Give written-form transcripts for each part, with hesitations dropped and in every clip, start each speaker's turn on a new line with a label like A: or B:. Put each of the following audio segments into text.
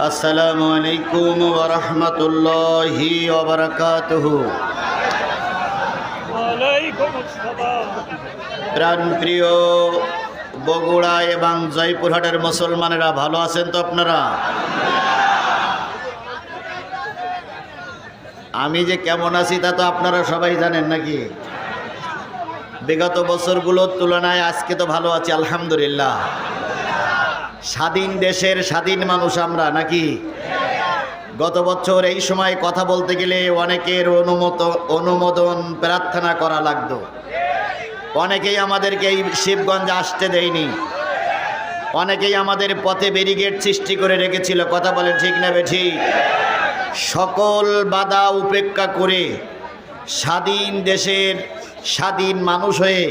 A: আসসালামু আলাইকুম ওয়া রাহমাতুল্লাহি ওয়া বারাকাতুহু।
B: ওয়ালাইকুম আসসালাম।
A: প্রাণপ্রিয় বগুড়া এবং জয়পুরহাটের মুসলমানেরা, ভালো আছেন তো আপনারা? আমি যে কেমন আছি তা তো আপনারা সবাই জানেন নাকি? বিগত বছরগুলোর তুলনায় আজকে তো ভালো আছি আলহামদুলিল্লাহ। স্বাধীন দেশের স্বাধীন মানুষ আমরা নাকি? গত বছর এই সময় কথা বলতে গেলে অনেকের অনুমোদন প্রার্থনা করা লাগতো। অনেকেই আমাদেরকে এই শিবগঞ্জে আসতে দেয়নি, অনেকেই আমাদের পথে ব্যারিকেড সৃষ্টি করে রেখেছিল। কথা বলেন ঠিক না বেঠিক? সকল বাধা উপেক্ষা করে স্বাধীন দেশের স্বাধীন মানুষ হয়ে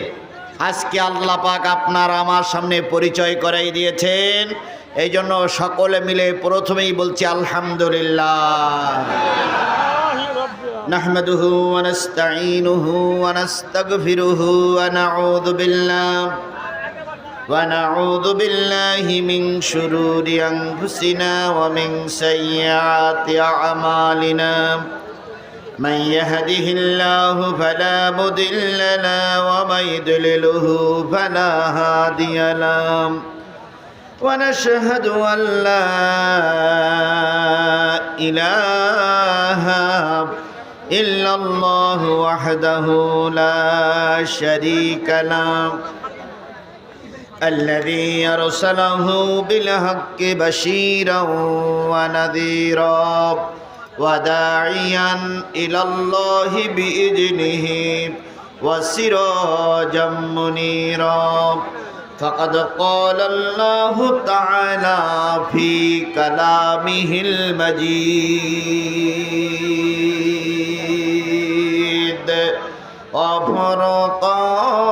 A: আজকে আল্লাহ পাক আপনার আমার সামনে পরিচয় করাই দিয়েছেন। এই জন্য সকলে মিলে প্রথমেই বলছি আলহামদুলিল্লাহ। নাহমাদুহু ওয়া নাস্তাঈনুহু ওয়া নাস্তাগফিরুহু ওয়া নাউযু বিল্লাহি মিন শুরুরি আনফুসিনা ওয়া মিন সাইয়্যাতি আ'মালিনা। من يهده الله فلا مضل له ومن يضلله فلا هادي له ونشهد أن لا إله إلا الله وحده لا شريك له الذي أرسله بالحق بشيرا ونذيرا وداعيا إلى الله بإذنه وسراجا منيرا فقد قال الله تعالى في كلامه المجيد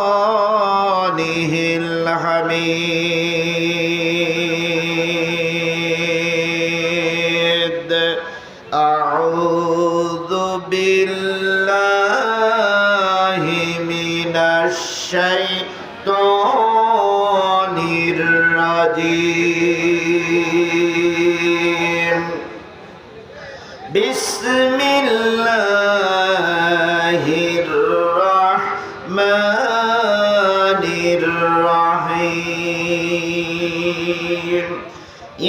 A: وفرقانه الحميد. أعوذ بالله من الشيطان الرجيم. بسم الله الرحمن الرحيم.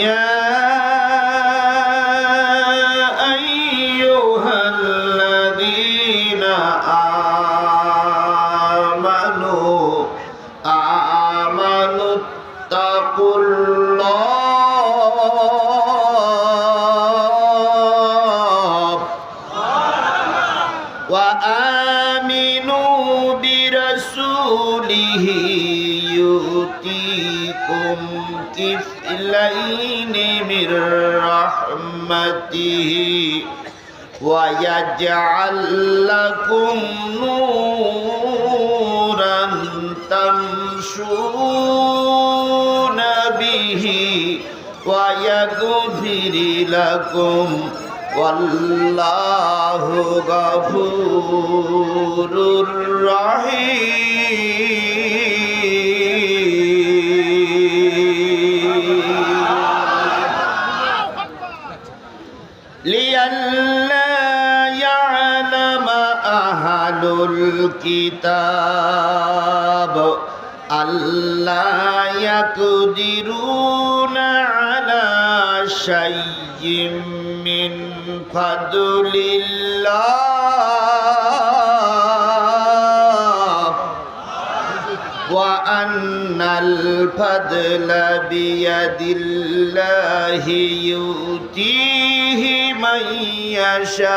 A: يا اتقوا الله وآمنوا برسوله يؤتكم كفلين من رحمته ويجعل لكم نورا تمشون به ويغفر لكم والله غفور رحيم. لئلا يعلم أهل الكتاب ألا يقدرون على شيء من فضل الله وأن الفضل بيد الله يؤتيه من يشاء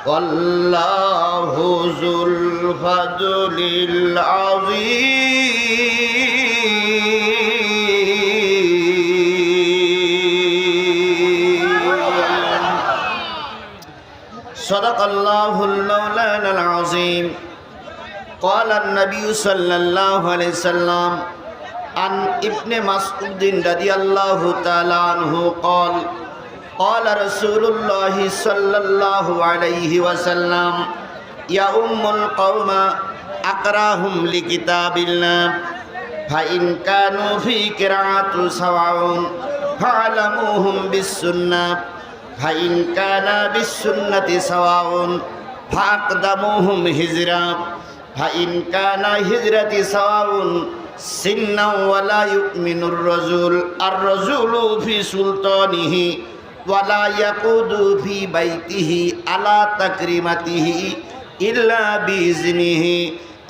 A: والله ذو الفضل العظيم. صدق الله المولانا العظيم. قال النبي صلى الله عليه وسلم عن ابن مسعود رضي الله تعالى عنه قال قال رسول الله صلى الله عليه وسلم يا القوم أقراهم لكتاب الله ফাইন কানু ফি কিরাআতু সাওয়াউন ফা'লামুহুম বিস-সুন্নাহ ফাইন কানা বিস-সুন্নতি সাওয়াউন ফাকদামুহুম হিজরা ফাইন কানা হিজরাতি সাওয়াউন সিন্না ওয়ালা ইউমিনুর রাজুল আর-রাজুলু ফি সুলতানিহি ওয়ালা ইয়াকুদু ফি বাইতিহি আলা তাকরিমাতিহি ইল্লা বিইজনিহি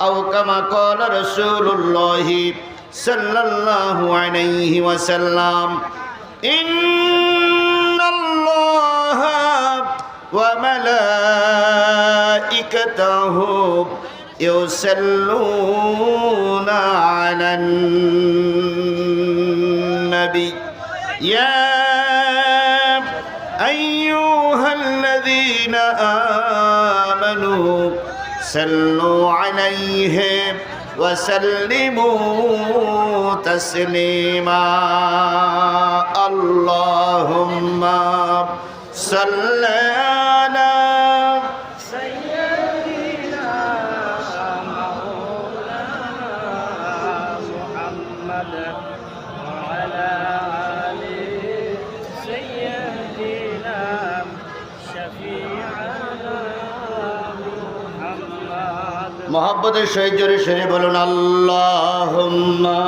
A: আও কামা ক্বালা রাসূলুল্লাহি সাল্লাল্লাহু আলাইহি ওয়াসাল্লাম ইন্নাল্লাহা ওয়া মালাইকাতাহু ইউসাল্লুনা আলান নবী ইয়া আইয়ুহাল্লাযীনা আমানু সাল্লু আলাইহি ওয়া সাল্লিমু তাসলিমা আল্লাহুম্মা সাল্লি আলা মোহাব্বতের সহিত জোরে সরে বলুন আল্লাহুম্মা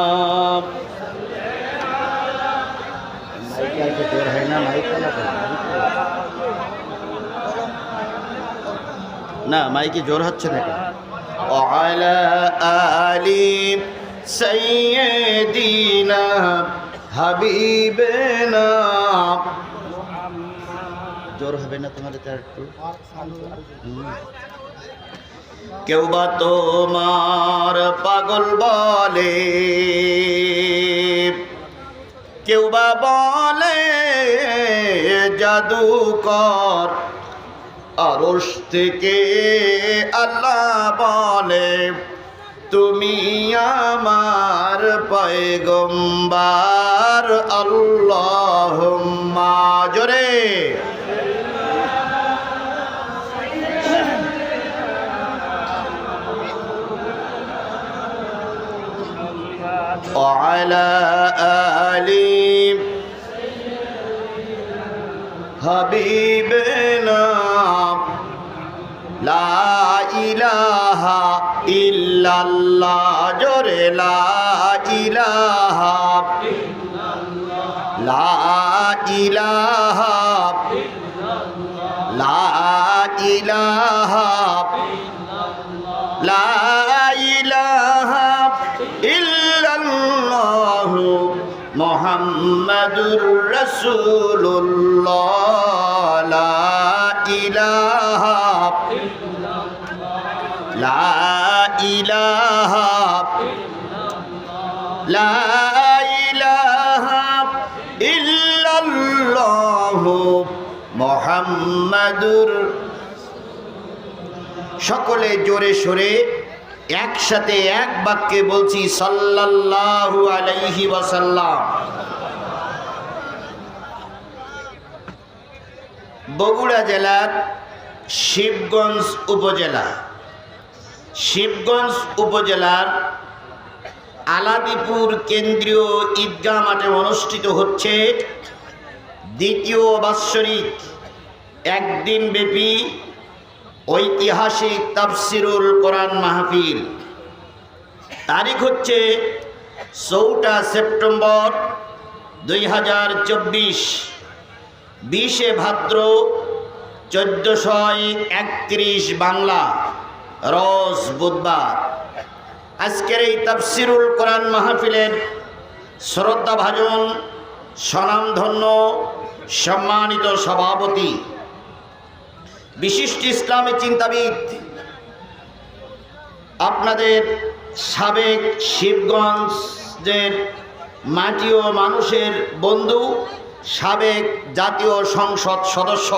A: না মাইকে জোর হচ্ছে না ওয়ালা আলি সাইয়্যিদিনা হাবিবেনা জোর হবে না তোমাদের তার একটু কেউ বা তোমার পাগল বলে কেউ বা বলে জাদুকর আরশ থেকে আল্লাহ বলে তুমি আমার পয়গম্বর আল্লাহুম্মা জোরে وعلى آل حبيبنا لا إله إلا الله جور لا إله لا إله لا إله لا إله إلا الله মুহাম্মাদুর রাসূলুল্লাহ লা ইলাহা লা ইলাহা লা ইলাহা ইল্লাল্লাহ মুহাম্মাদুর সকলে জোরে সোরে একসাথে এক বাক্যে বলছি সাল্লাল্লাহু আলাইহি ওয়াসাল্লাম। বগুড়া জেলার শিবগঞ্জ উপজেলার আলাদিপুর কেন্দ্রীয় ঈদগাহ মাঠে অনুষ্ঠিত হচ্ছে দ্বিতীয় বাৎসরিক একদিন ব্যাপী ঐতিহাসিক তাফসিরুল কোরআন মাহফিল। তারিখ হচ্ছে 4 সেপ্টেম্বর 2024, 20 ভাদ্র 1431 বাংলা, রোজ বুধবার। আজকের এই তাফসিরুল কোরআন মাহফিলের শ্রদ্ধাভাজন স্বনামধন্য সম্মানিত সভাপতি বিশিষ্ট ইসলামী চিন্তাবিদ আপনাদের সাবেক শিবগঞ্জের মাটি ও মানুষের বন্ধু, সাবেক জাতীয় সংসদ সদস্য,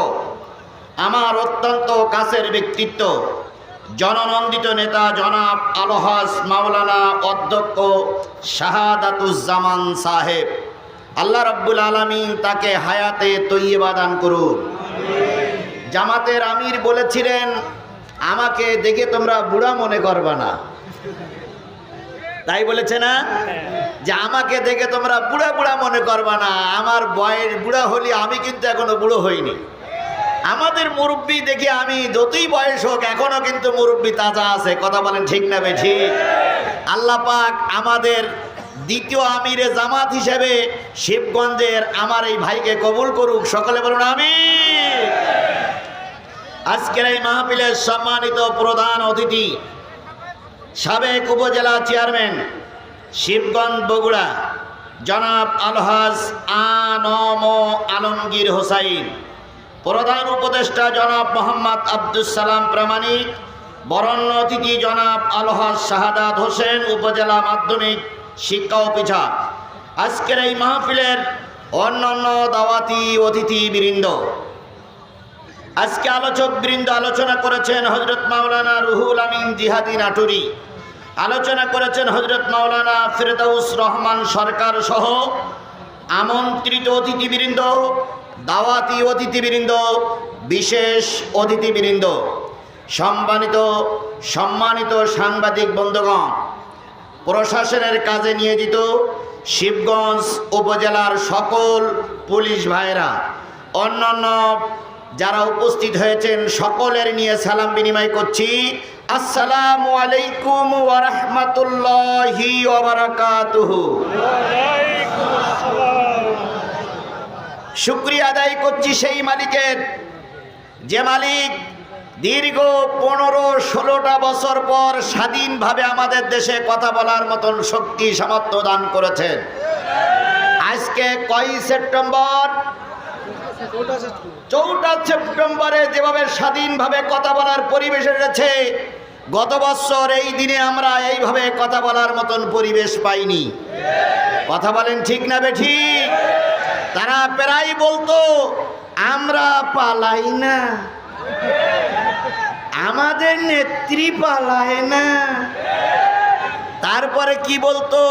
A: আমার অত্যন্ত কাছের ব্যক্তিত্ব, জননন্দিত নেতা জনাব আলহাজ মাওলানা অধ্যক্ষ শাহাদাতুজ্জামান সাহেব, আল্লাহ রাব্বুল আলামিন তাকে হায়াতে তৈয়বা দান করুন। জামাতের আমির বলেছিলেন, আমাকে দেখে তোমরা বুড়া মনে করবা না। তাই বলেছে না যে আমাকে দেখে তোমরা বুড়া বুড়া মনে করবা না, আমার বয়স বুড়া হলি আমি কিন্তু এখনো বুড়ো হইনি। আমাদের মুরব্বী দেখে আমি যতই বয়স হোক এখনো কিন্তু মুরব্বী তাজা আছে। কথা বলেন ঠিক না বেঠিক? আল্লাহ পাক আমাদের দ্বিতীয় আমিরে জামাত হিসেবে শিবগঞ্জের আমার এই ভাইকে কবুল করুক। সকলে বলুন আমিন। আজকের এই মাহফিলের সম্মানিত প্রধান অতিথি সাবেক উপজেলা চেয়ারম্যান শিবগঞ্জ বগুড়া জনাব আলহাজ আনম আলমগীর হোসাইন, প্রধান উপদেষ্টা জনাব মোহাম্মদ আব্দুস সালাম প্রামাণিক, বরণ্য অতিথি জনাব আলহাজ শাহাদাত হোসেন, উপজেলা মাধ্যমিক শিক্ষা অফিসার, আজকের এই মাহফিলের অন্যান্য দাওয়াতি অতিথিবৃন্দ, আজকে আলোচক বৃন্দ আলোচনা করেছেন হযরত মাওলানা রুহুল আমিন জিহাদি নাটুরি, আলোচনা করেছেন হযরত মাওলানা ফেরদাউস রহমান সরকার সহ আমন্ত্রিত অতিথিবৃন্দ, দাওয়াতি অতিথিবৃন্দ, বিশেষ অতিথিবৃন্দ, সম্মানিত সাংবাদিক বন্ধুগণ, প্রশাসনের কাজে নিয়োজিত শিবগঞ্জ উপজেলার সকল পুলিশ ভাইরা, অন্যান্য যারা উপস্থিত হয়েছেন সকলের নিয়ে সালাম বিনিময় করছি। আসসালামু আলাইকুম ওয়া রাহমাতুল্লাহি ওয়া বারাকাতুহু।
B: ওয়ালাইকুম আসসালাম।
A: শুকরিয়া আদায় করছি সেই মালিকের, যে মালিক দীর্ঘ 15-16টা বছর পর স্বাধীনভাবে আমাদের দেশে কথা বলার মতন শক্তি সামর্থ্য দান করেছেন। আজকে কয় সেপ্টেম্বর? 4 সেপ্টেম্বরে যেভাবে স্বাধীনভাবে কথা বলার পরিবেশ এসেছে, গত বছর এই দিনে আমরা এইভাবে কথা বলার মতন পরিবেশ পাইনি। কথা বলেন ঠিক না বেঠিক? তারা প্রায় বলতো আমরা পালাই না, আমাদের নেত্রী পালায় না। তারপরে কি বলতো,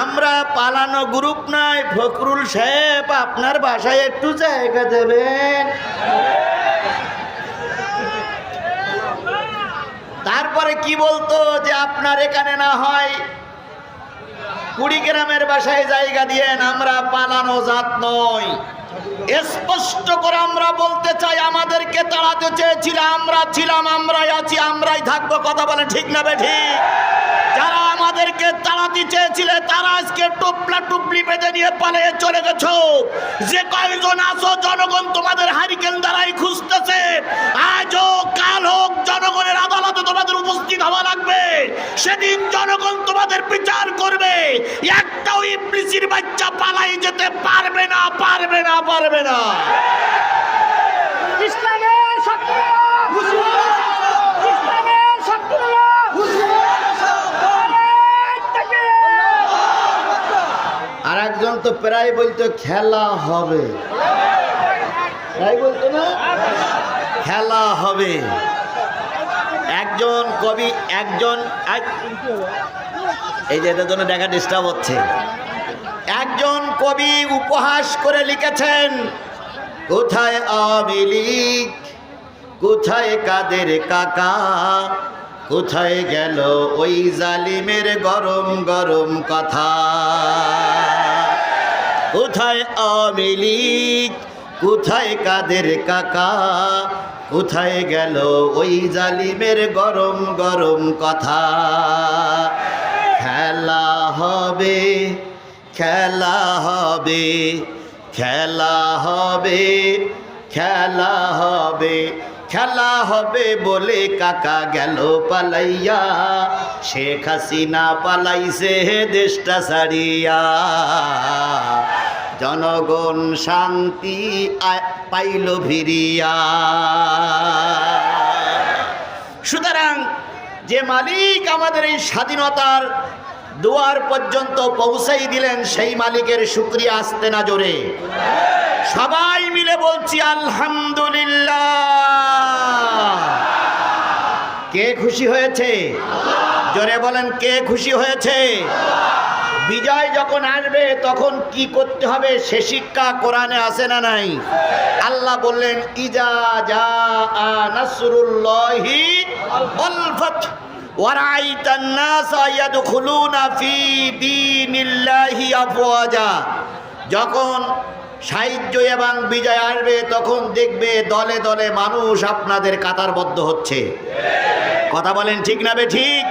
A: আমরা পালানো গ্রুপ নয়, ফখরুল সাহেব আপনার বাসায় একটু জায়গা দেবেন। তারপরে কি বলতো যে আপনার এখানে না হয় কুড়িগ্রামের বাসায় জায়গা দিয়েন, আমরা পালানো জাত নই। স্পষ্ট করে আমরা বলতে চাই, আমাদেরকে তাড়াতে চেয়েছিল, আমরা ছিলাম, আমরাই আছি, আমরাই থাকবো। কথা বলেন ঠিক না বেঠিক? যারা আমাদেরকে তাড়াতে চেয়েছিল তারা আজকে টুপলা টুপলি বেঁধে নিয়ে পালিয়ে চলে গেছো। যে কয়জন আছো জনগণ তোমাদের হারিকেন দ্বারাই খুঁজতেছে। আজ হোক কাল হোক জনগণের আদালতে তোমাদের উপস্থিত হওয়া লাগবে। সেদিন জনগণ তোমাদের বিচার করবে। একটাও ইবলিসের বাচ্চা পালাই যেতে পারবে না, পারবে না, পারবে না।
B: ইসলামের শক্তি, ইসলামের শক্তি।
A: আর একজন তো প্রায় বলতো খেলা হবে, তাই বলতো না, খেলা হবে। একজন কবি, এই যে এটার জন্য দেখা ডিস্টার্ব হচ্ছে, একজন কবি উপহাস করে লিখেছেন, কোথায় আওয়ামী লীগ, কোথায় কাদের কাকা, কোথায় গেল ওই জালিমের গরম গরম কথা। কোথায় আওয়ামী লীগ, কোথায় কাদের কাকা, কোথায় গেল ওই জালিমের গরম গরম কথা। খেলা হবে, খেলা হবে, খেলা হবে, খেলা হবে, খেলা হবে বলে কাকা গেল পালাইয়া, শেখ হাসিনা পালাইছে দেশটা ছাড়িয়া। জনগণ শান্তি পাইল ফিরিয়া। সুতরাং যে মালিক আমাদের এই স্বাধীনতার দুয়ার পর্যন্ত পৌঁছাই দিলেন, সেই মালিকের শুকরিয়া আসতে না জোরে সবাই মিলে বলছি আলহামদুলিল্লাহ। কে খুশি হয়েছে? জোরে বলেন, কে খুশি হয়েছে? বিজয় যখন আসবে তখন কি করতে হবে সে শিক্ষা কোরআনে আছে না নাই? আল্লাহ বললেন, ইজা জা নাসরুল্লাহি ওয়াল ফাত, ওয়ারাইতান নাসা ইয়াদখুলুনা ফি দীনিল্লাহি আফওয়াজা, যখন সাহায্য এবং বিজয় আসবে তখন দেখবে দলে দলে মানুষ আপনাদের কাতারবদ্ধ হচ্ছে। কথা বলেন ঠিক না বে ঠিক?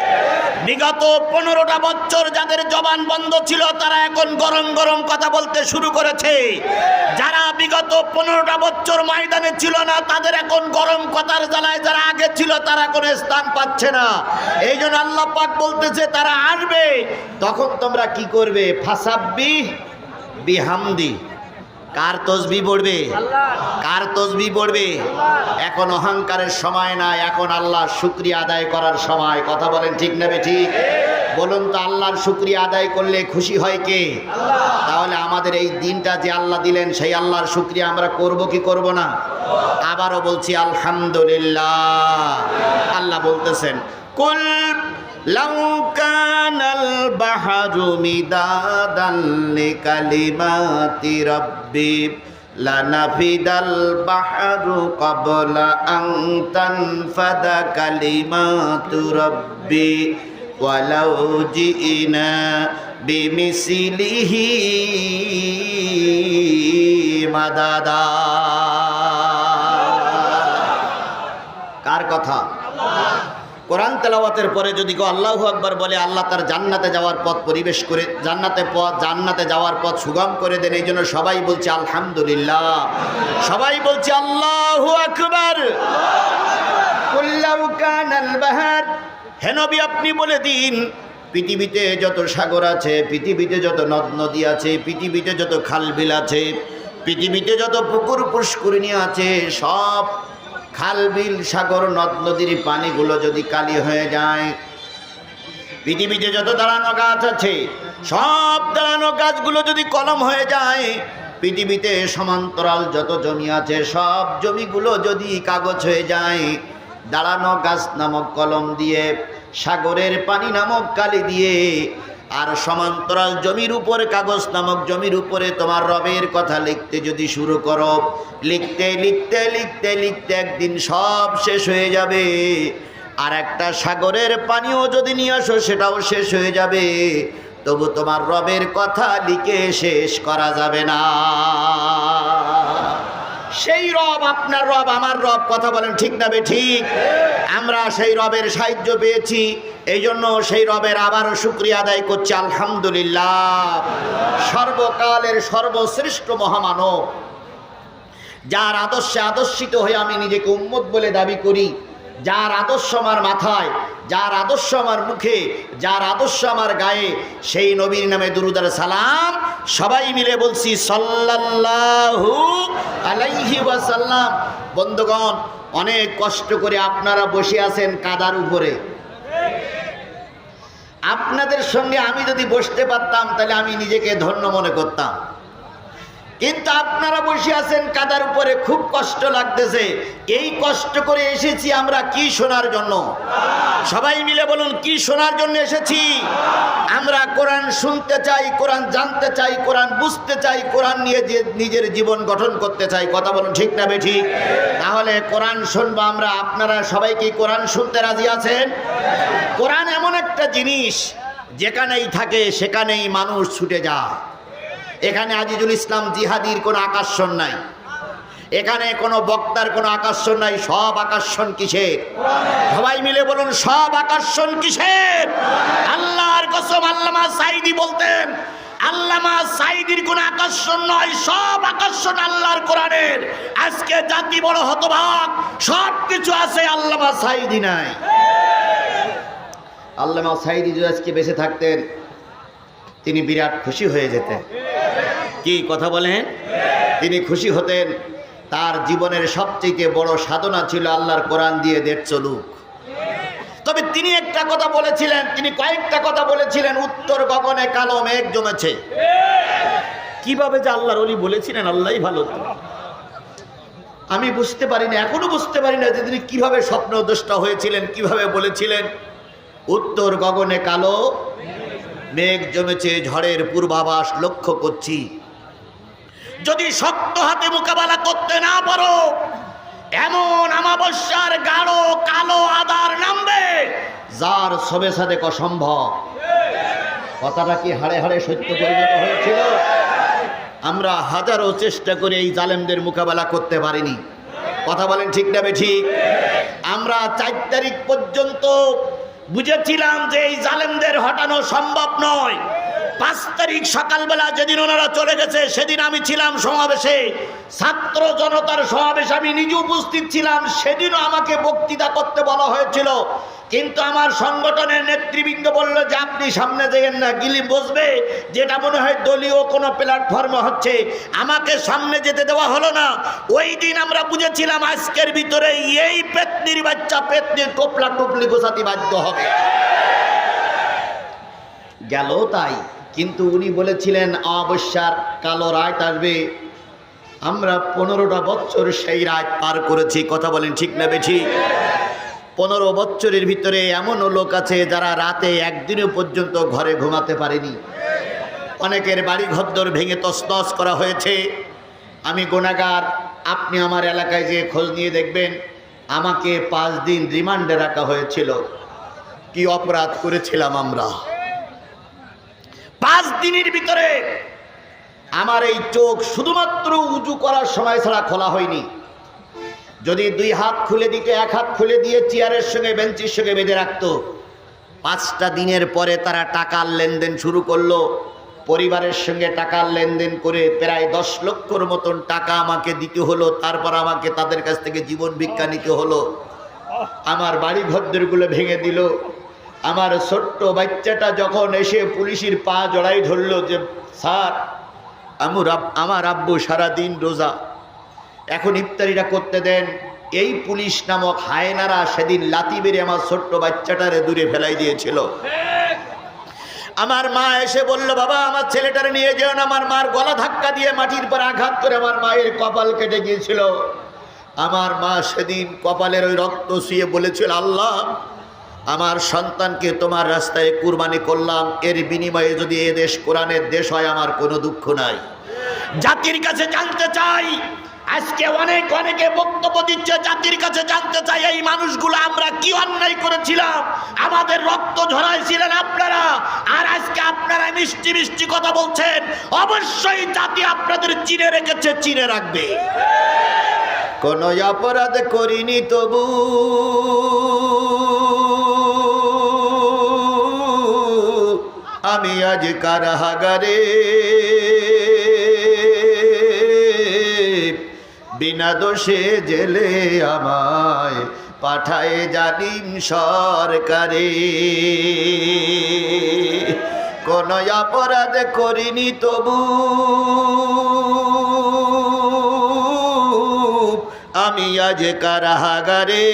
A: বিগত 15টা বছর যাদের জবান বন্ধ ছিল তারা এখন গরম গরম কথা বলতে শুরু করেছে। যারা বিগত 15টা বছর ময়দানে ছিল না তাদের এখন গরম কথার জ্বালায় যারা আগে ছিল তারা কোনো স্থান পাচ্ছে না। এই জন্য আল্লাহ পাক বলতেছে তারা আসবে, তখন তোমরা কি করবে? ফাসাব্বিহ বিহামদি। কার তসবিহ পড়বে? কার তসবিহ পড়বে? এখন অহংকারের সময় না, এখন আল্লাহর শুকরিয়া আদায় করার সময়। কথা বলেন ঠিক না বে ঠিক? বলুন তো, আল্লাহর শুকরিয়া আদায় করলে খুশি হয় কে? তাহলে আমাদের এই দিনটা যে আল্লাহ দিলেন সেই আল্লাহর শুকরিয়া আমরা করব কি করব না? আবারও বলছি আলহামদুলিল্লাহ। আল্লাহ বলতেছেন কুল লাউ কানাল বাহরু মিদাদান লিকালিমাতি রাব্বি লানাফিদাল বাহরু ক্বাবলা আন তানফাদা কালিমাতু রাব্বি ওয়ালাউ জিনা বিমিসলিহি মাদাদা। কার কথা? কোরআন তেলাওয়াতের পরে যদি কেউ আল্লাহু আকবার বলে আল্লাহ তার জান্নাতে যাওয়ার পথ পরিবেশ করে, জান্নাতে যাওয়ার পথ সুগম করে দেন। এই জন্য সবাই বলছে আলহামদুলিল্লাহ, সবাই বলছে আল্লাহু আকবার। কুল্লাউ কানাল বাহার, হে নবী আপনি বলে দিন পৃথিবীতে যত সাগর আছে, পৃথিবীতে যত নদ নদী আছে, পৃথিবীতে যত খাল বিল আছে, পৃথিবীতে যত পুকুর পুষ্করিণী আছে, সব খাল বিল সাগর নদ নদীর পানিগুলো যদি কালি হয়ে যায়, পৃথিবীতে যত দাঁড়ানো গাছ আছে সব দাঁড়ানো গাছগুলো যদি কলম হয়ে যায়, পৃথিবীতে সমান্তরাল যত জমি আছে সব জমিগুলো যদি কাগজ হয়ে যায়, দাঁড়ানো গাছ নামক কলম দিয়ে, সাগরের পানি নামক কালি দিয়ে, আর সমান্তরাল জমির উপরে কাগজ নামক জমির উপরে তোমার রবের কথা লিখতে যদি শুরু করো, লিখতে লিখতে লিখতে লিখতে একদিন সব শেষ হয়ে যাবে। আর একটা সাগরের পানিও যদি নিয়ে আসো সেটাও শেষ হয়ে যাবে, তবু তোমার রবের কথা লিখে শেষ করা যাবে না। সেই রব আপনার রব, আমার রব। কথা বলেন ঠিক না বে ঠিক? আমরা সেই রবের সাহায্য পেয়েছি, এই জন্য সেই রবের আবারও শুকরিয়া আদায় করছি আলহামদুলিল্লাহ। সর্বকালের সর্বশ্রেষ্ঠ মহামানব, যার আদর্শে আদর্শিত হয়ে আমি নিজেকে উম্মত বলে দাবি করি, যার আদর্শ আমার মাথায়, যার আদর্শ আমার মুখে, যার আদর্শ আমার গায়ে, সেই নবীর নামে দুরূদ আর সালাম সবাই মিলে বলছি সাল্লাল্লাহু আলাইহি ওয়াসাল্লাম। বন্ধুগণ, অনেক কষ্ট করে আপনারা বসে আছেন কাদার উপরে। আপনাদের সঙ্গে আমি যদি বসতে পারতাম তাহলে আমি নিজেকে ধন্য মনে করতাম, কিন্তু আপনারা বসে আছেন কাদার উপরে, খুব কষ্ট লাগতেছে। এই কষ্ট করে এসেছি আমরা কি শোনার জন্য? সবাই মিলে বলুন, কি শোনার জন্য এসেছি? আমরা কোরআন শুনতে চাই, কোরআন জানতে চাই, কোরআন বুঝতে চাই, কোরআন নিয়ে যে নিজের জীবন গঠন করতে চাই। কথা বলুন ঠিক না বেঠিক? তাহলে কোরআন শুনবো আমরা। আপনারা সবাই কি কোরআন শুনতে রাজি আছেন? কোরআন এমন একটা জিনিস যেখানেই থাকে সেখানেই মানুষ ছুটে যায়। এখানে আজিজুল ইসলাম জিহাদির কোনো আকর্ষণ নাই, এখানে কোনো বক্তার কোনো আকর্ষণ নাই। সব আকর্ষণ কিসের? সবাই মিলে বলুন, সব আকর্ষণ কিসের? আল্লাহর কসম, আল্লামা সাঈদী বলতেন, আল্লামা সাঈদীর কোনো আকর্ষণ নয়, সব আকর্ষণ আল্লাহর কোরআনের। আজকে জাতি বড় হতভাগ, সব কিছু আছে, আল্লামা সাঈদী নাই। আল্লামা সাঈদী যদি আজকে বেঁচে থাকতেন তিনি বিরাট খুশি হয়ে যেতেন। কি কথা বলেন? তিনি খুশি হতেন। তার জীবনের সবচেয়ে বড় সাধনা ছিল আল্লাহর কোরআন দিয়ে দেশ চলুক। তবে তিনি একটা কথা বলেছিলেন, তিনি কয়েকটা কথা বলেছিলেন। উত্তর গগনে কালো মেঘ জমেছে। কিভাবে যে আল্লাহর ওলি বলেছিলেন আল্লাহই ভালো। আমি বুঝতে পারি না, এখনো বুঝতে পারি না যে তিনি কিভাবে স্বপ্নদ্রষ্টা হয়েছিলেন, কিভাবে বলেছিলেন উত্তর গগনে কালো মেঘ জমেছে, ঝড়ের পূর্বাভাস লক্ষ্য করছি। যদি শক্ত হাতে মোকাবেলা করতে না পারো, এমন আমাবস্যার গাঢ় কালো আধার নামবে যার সবে সাদেক অসম্ভব। কথাটা কি হাড়ে হাড়ে সত্য পরিণত হয়েছিল? আমরা হাজারো চেষ্টা করে এই জালেমদের মোকাবেলা করতে পারিনি। কথা বলেন ঠিক না বেঠিক? আমরা 4 তারিখ পর্যন্ত বুঝেছিলাম যে এই জালেমদের হটানো সম্ভব নয়। 5 তারিখ সকালবেলা যেদিন ওনারা চলে গেছে সেদিন আমি ছিলাম সমাবেশে, ছাত্র জনতার সমাবেশে আমি নিজে উপস্থিত ছিলাম। সেদিনও আমাকে বক্তৃতা করতে বলা হয়েছিল, কিন্তু আমার সংগঠনের নেতৃবৃন্দ বলল যে আপনি সামনে যেয়েন না, গিলি বসবে, যেটা মনে হয় দলীয় কোনো প্ল্যাটফর্মে হচ্ছে। আমাকে সামনে যেতে দেওয়া হলো না। ওই দিন আমরা বুঝেছিলাম আজকের ভিতরে এই পেতনির বাচ্চা পেতনির টোপলা টুপলি গোছাতে বাধ্য হবে। গেল তাই, কিন্তু উনি বলেছিলেন অমাবস্যার কালো রাত আসবে। আমরা 15টা বছর সেই রাত পার করেছি। কথা বলেন ঠিক না বেশি? 15 বছরের ভিতরে এমনও লোক আছে যারা রাতে একদিনও পর্যন্ত ঘরে ঘুমাতে পারেনি। অনেকের বাড়ি ঘরদোর ভেঙে তছনছ করা হয়েছে। আমি গুনাহগার, আপনি আমার এলাকায় যেয়ে খোঁজ নিয়ে দেখবেন আমাকে 5 দিন রিমান্ডে রাখা হয়েছিল। কি অপরাধ করেছিলাম আমরা? 5 দিনের ভিতরে আমার এই চোখ শুধুমাত্র উজু করার সময় ছাড়া খোলা হয়নি। যদি 2 হাত খুলে দিতে 1 হাত খুলে দিয়ে চেয়ারের সঙ্গে বেঞ্চের সঙ্গে বেঁধে রাখতো। 5টা দিনের পরে তারা টাকার লেনদেন শুরু করলো। পরিবারের সঙ্গে টাকার লেনদেন করে প্রায় 10 লক্ষর মতন টাকা আমাকে দিতে হলো। তারপর আমাকে তাদের কাছ থেকে জীবন ভিক্ষা নিতে হলো। আমার বাড়ি ঘরদোরগুলো ভেঙে দিল। আমার ছোট্ট বাচ্চাটা যখন এসে পুলিশের পা জড়াই ধরলো যে স্যার আমার আব্বু সারাদিন রোজা, এখন ইফতারিটা করতে দেন, এই পুলিশ নামক হায়নারা সেদিন লাথি মেরে আমার ছোট্ট বাচ্চাটারে দূরে ফেলাই দিয়েছিল। আমার মা এসে বলল বাবা আমার ছেলেটারে নিয়ে যেও না। আমার মার গলা ধাক্কা দিয়ে মাটির পর আঘাত করে আমার মায়ের কপাল কেটে গিয়েছিল। আমার মা সেদিন কপালের ওই রক্ত শুয়ে বলেছিল, আল্লাহ আমার সন্তানকে তোমার রাস্তায় কুরবানি করলাম, এর বিনিময়ে যদি এ দেশ কোরআনের দেশ হয় আমার কোনো দুঃখ নাই। জাতির কাছে জানতে চাই, আজকে অনেকে বক্তব্য দিচ্ছে, জাতির কাছে জানতে চাই এই মানুষগুলো আমরা কি অন্যায় করেছিলাম? আমাদের রক্ত ঝরাইছিলেন আপনারা, আর আজকে আপনারা মিষ্টি মিষ্টি কথা বলছেন। অবশ্যই জাতি আপনাদের চিনে রেখেছে, চিনে রাখবে। কোনো অপরাধ করিনি তবু আমি আজ কারাগারে, বিনা দোষে জেলে আমায় পাঠায় জালিম সরকারে। কোন অপরাধ করিনি তবু আমি আজ কারাগারে,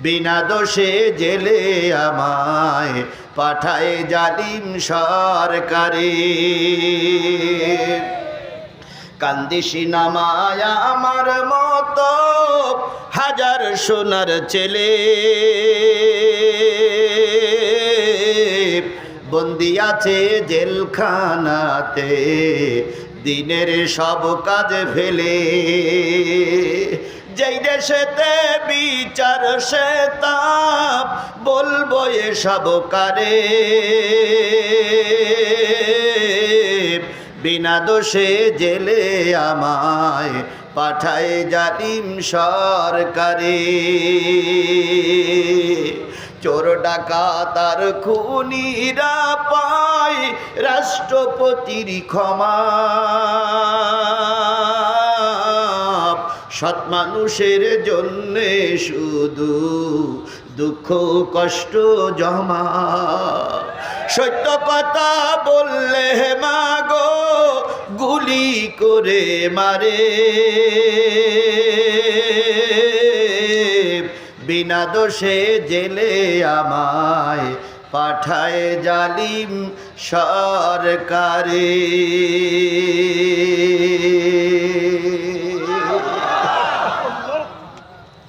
A: বিনা দোষে জেলে আমায় পাঠায় জালিম সরকারে। কান্দিসি নামায় আমার মতো হাজার সোনার ছেলে, বন্দি আছে জেলখানাতে দিনের সব কাজ ফেলে। যেই দেশেতে বিচার সে তাপ বলবো এসব কারে, বিনা দোষে জেলে আমায় পাঠায় জালিম সরকারে। চোর ডাকাত আর খুনিরা পায় রাষ্ট্রপতির ক্ষমা, সৎ মানুষের জন্যে শুধু দুঃখ কষ্ট জমা। সত্য কথা বললে মাগো গুলি করে মারে, বিনা দোষে জেলে আমায় পাঠায় জালিম সরকারে।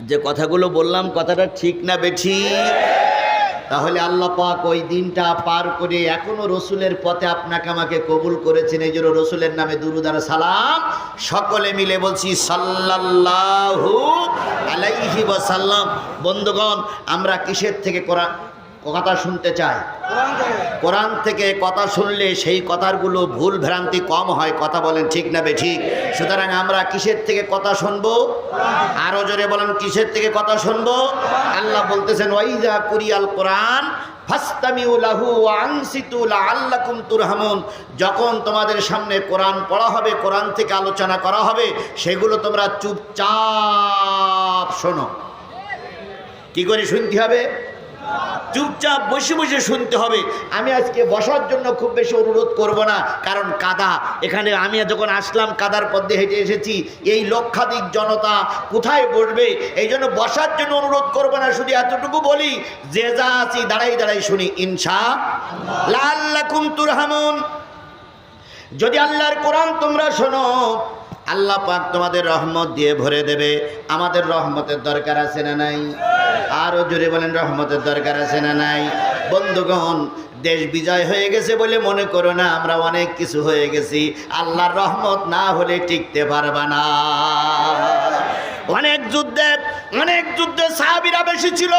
A: যে কথাগুলো বললাম কথাটা ঠিক না বেঠিক? তাহলে আল্লাহ পাক ওই দিনটা পার করে এখনো রসুলের পথে আপনাকে আমাকে কবুল করেছেন। এই জন্য রসুলের নামে দুরূদ আর সালাম সকলে মিলে বলছি সাল্লাল্লাহু আলাইহি ওয়াসাল্লাম। বন্ধুগণ, আমরা কিসের থেকে কথা শুনতে চাই? কোরআন থেকে কথা শুনলে সেই কথাগুলো ভুল ভ্রান্তি কম হয়। কথা বলেন ঠিক না বেঠিক? সুতরাং আমরা কিসের থেকে কথা শুনবো? আরো জোরে বলেন, কিসের থেকে কথা শুনবো? আল্লাহ বলতেছেন ওয়াইজা কুরিয়াল কোরআন ফাসতামিউ লাহু ওয়া আনসিতু লাআল্লাকুম তুরহামুন। যখন তোমাদের সামনে কোরআন পড়া হবে, কোরআন থেকে আলোচনা করা হবে, সেগুলো তোমরা চুপচাপ শোনো। কি করে শুনতে হবে? চুপচাপ বসে বসে শুনতে হবে। আমি আজকে বসার জন্য খুব বেশি অনুরোধ করব না, কারণ কাদা। এখানে আমি যখন আসলাম কাদার পথে হেঁটে এসেছি, এই লক্ষাধিক জনতা কোথায় বসবে? এই জন্য বসার জন্য অনুরোধ করব না, শুধু এতটুকু বলি যে যা আছি দাঁড়াই দাঁড়াই শুনি ইনশাআল্লাহ লাআল্লাকুম তুরহামুন। যদি আল্লাহর কোরআন তোমরা শোনো, আল্লাহ পাক তোমাদের রহমত দিয়ে ভরে দেবে। আমাদের রহমতের দরকার আছে না নাই? আরো জোরে বলেন, রহমতের দরকার আছে না নাই? বন্ধুগণ, দেশ বিজয় হয়ে গেছে বলে মনে করো না আমরা অনেক কিছু হয়ে গেছি। আল্লাহর রহমত না হলে টিকতে পারবা না। অনেক যুদ্ধে সাহাবীরা বেশি ছিল,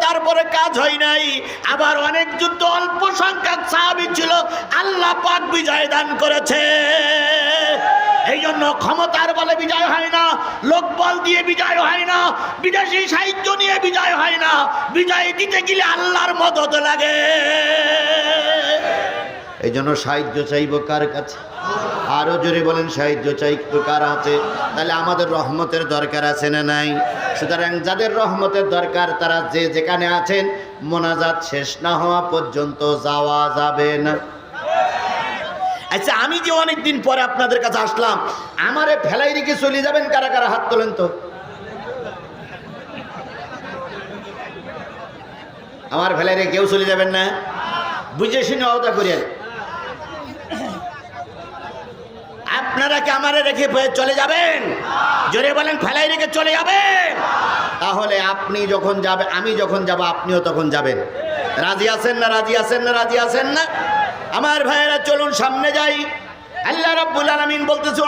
A: তারপরে কাজ হয় নাই। আবার অনেক যুদ্ধ অল্প সংখ্যক সাহাবী ছিল, আল্লাহ পাক বিজয় দান করেছে। এই জন্য ক্ষমতার বলে বিজয় হয় না, লোকবল দিয়ে বিজয় হয় না, বিদেশি সাহায্য নিয়ে বিজয় হয় না। বিজয় দিতে গেলে আল্লাহর মদদ লাগে। এই জন্য সাহায্য চাইব কার কাছে? আরো জোরে বলেন, সাহায্য চাইব কার হাতে? তাহলে আমাদের রহমতের দরকার আছে না নাই? সুতরাং যাদের রহমতের দরকার তারা যে যেখানে আছেন, মোনাজাত শেষ না হওয়া পর্যন্ত যাওয়া যাবে না। আচ্ছা, আমি যে অনেকদিন পরে আপনাদের কাছে আসলাম, আমারে ফেলাই রেখে চলে যাবেন কারা কারা? হাত তোলেন তো। আমার ফেলাই রেখে কেউ চলে যাবেন না, বুঝে শুনে আওতা করেন। আপনারা কি আমারে রেখে চলে যাবেন? জোরে বলেন, ফেলাই রেখে চলে যাবেন? তাহলে আপনি যখন যাবেন, আমি যখন যাব, আপনিও তখন যাবেন। রাজি আছেন না? রাজি আছেন না? রাজি আছেন না? আমার ভাইয়েরা চলুন সামনে যাই। আল্লাহ রাব্বুল আলামিন বলতেছে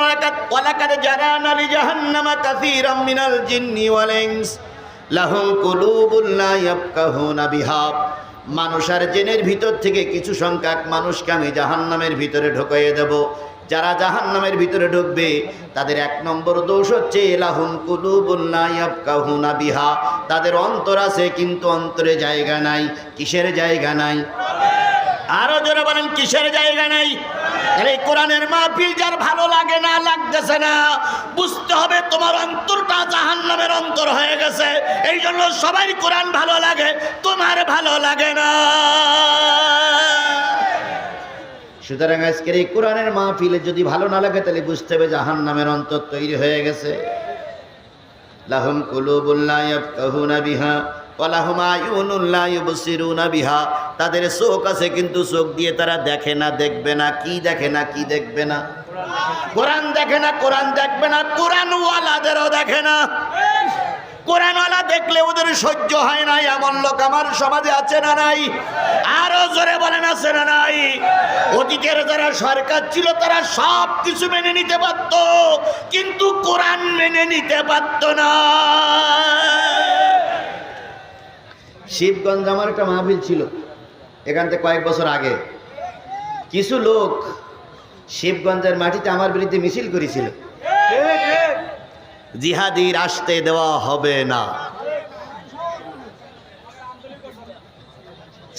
A: ওয়ালাকাদ জারানা লিজাহান্নামা কাসীরাম মিনাল জিন্নি ওয়াল ইনস লাহুম কুলুবুন লা ইয়াফকাহুনা বিহা। মানুষ আর জিনের ভিতর থেকে কিছু সংখ্যক মানুষকে আমি জাহান্নামের ভিতরে ঢুকিয়ে দেব। যারা জাহান্নামের ভিতরে ঢুকবে তাদের এক নম্বর দোষ হচ্ছে লাহুম কুলুবুন লা ইয়াফকাহুনা বিহা। তাদের অন্তর আছে কিন্তু অন্তরে জায়গা নাই। কিসের জায়গা নাই? আরো জোরে বলেন, কিসের জায়গা নাই? এই কোরআনের মাহফিল যার ভালো লাগে না, লাগতেছে না, বুঝতে হবে তোমার অন্তরটা জাহান্নামের অন্তর হয়ে গেছে। এই জন্য সবাই কোরআন ভালো লাগে, তোমার ভালো লাগে না। সুতরাং আজকের এই কোরআনের মাহফিলে যদি ভালো না লাগে, তাহলে বুঝতে হবে জাহান্নামের অন্তর তৈরি হয়ে গেছে। লাহুম কুলুবুন লা ইয়াফকাহুনা বিহা ওয়ালাহুম আয়ুনুন লা ইউবসিরুনা বিহা। তাদের চোখ আছে কিন্তু চোখ দিয়ে তারা দেখে না, দেখবে না। কি দেখে না? কি দেখবে না? কোরআন দেখে না, কোরআন দেখবে না। কোরআনওয়ালাদেরও দেখে না। কোরআনওয়ালা দেখলে ওদের সহ্য হয় না। এমন লোক আমার সমাজে আছে না নাই? আরো জোরে বলেন, আছে না নাই? অতীতের যারা সরকার ছিল তারা সব কিছু মেনে নিতে পারত, কিন্তু কোরআন মেনে নিতে পারত না। শিবগঞ্জ আমার একটা মাহফিল ছিল, এখান থেকে কয়েক বছর আগে। কিছু লোক শিবগঞ্জের মাটিতে আমার বিরুদ্ধে মিছিল করেছিল, জিহাদির আসতে দেওয়া হবে না।